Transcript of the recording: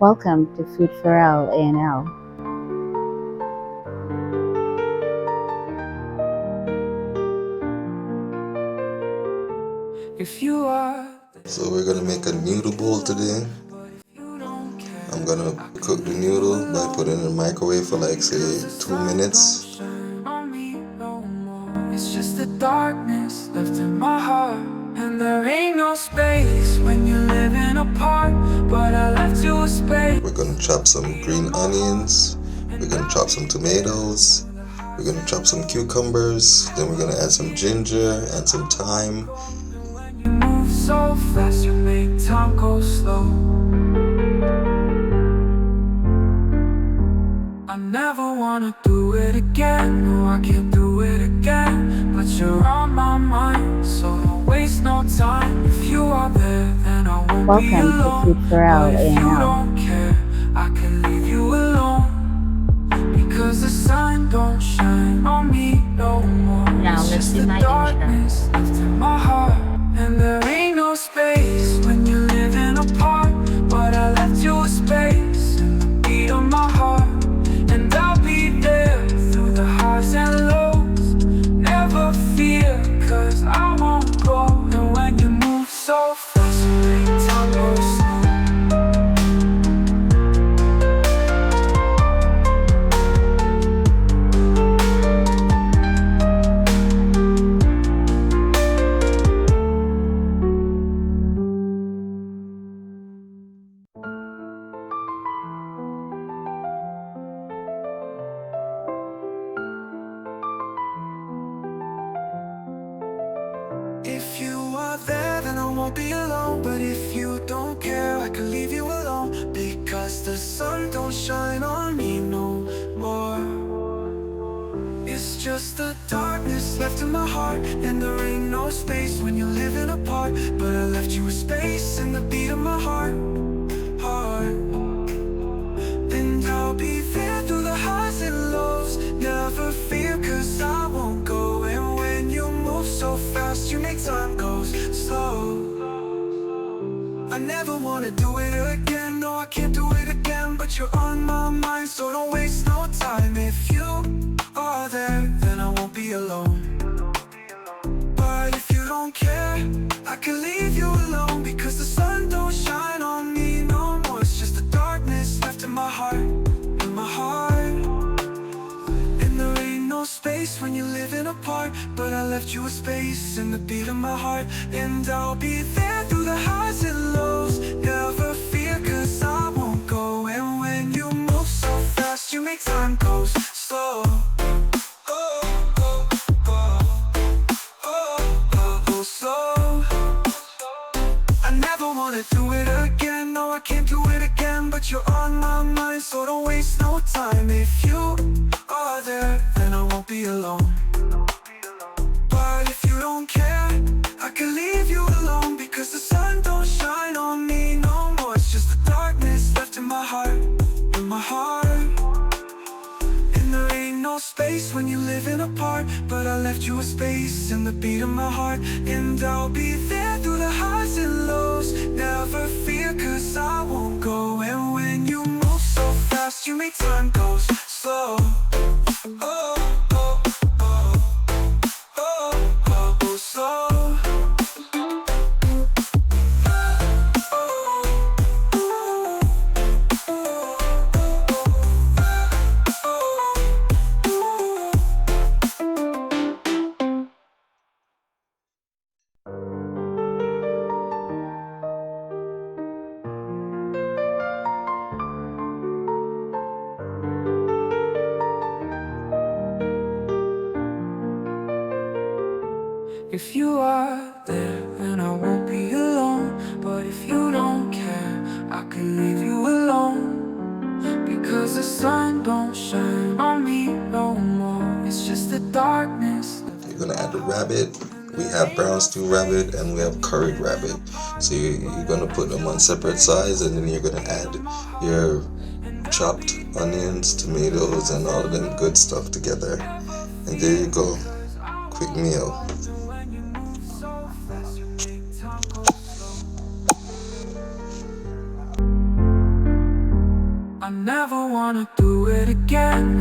Welcome to Food-Farrell A&L. So we're gonna make a noodle bowl today. I'm gonna cook the noodle by putting it in the microwave for like say 2 minutes. It's just the darkness left in my heart, and there ain't no space when you're living apart, but I left you a space. We're gonna chop some green onions. We're gonna chop some tomatoes. We're gonna chop some cucumbers. Then we're gonna add some ginger and some thyme. You move so fast, you make time go slow. I never wanna do it again, no I can't do it again, but you're on my mind, so don't waste no time. If you are there, then I won't be alone. Welcome to Food-Farrell But if you A&L. don't care, I can leave you alone, because the sun don't shine on me no more. Now It's let's just do the my intro. darkness left in my heart, and there ain't no space when you're living apart, but I left you a space in the beat of my heart. And I'll be there through the highs and lows. Never fear, cause I won't go. And when you move so fast, you make time go slow. If you are there, then I won't be alone. But if you don't care, I can leave you alone, because the sun don't shine on me no more. It's just the darkness left in my heart, and there ain't no space when you're living apart, but I left you a space in the beat of my heart. And I'll be there through the highs and lows. Never fear, cause I won't go. And when you move so fast, you make time goes slow. I never wanna do it again, no I can't do it again, but you're on my mind, so don't waste no time. If you are there, then I won't be alone. But if you don't care, I can leave you alone, because the sun don't shine on me no more. It's just the darkness left in my heart, in my heart. And there ain't no space when you're living apart, but I left you a space in the beat of my heart. And I'll be there through the highs and lows. Never fear, cause I won't go. And when you move so fast, you make time go slow. Slow. I never wanna do it again, no I can't do it again, but you're on my mind, so don't waste no time. If you are there, then I won't be alone. But if you don't care, I can leave you alone, because the sun don't shine on me no more. It's just the darkness left in my heart, in my heart. And there ain't no space when you're living apart, but I left you a space in the beat of my heart. And I'll be there through the highs and lows. Never fear, cause I won't go. And when you move so fast, you make time go slow. Slow. If you are there, then I won't be alone. But if you don't care, I can leave you alone, because the sun don't shine on me no more. It's just the darkness. You're gonna add the rabbit. We have brown stew rabbit and we have curried rabbit. So you're gonna put them on separate sides, and then you're gonna add your chopped onions, tomatoes, and all of them good stuff together. And there you go. Quick meal. never wanna do it again.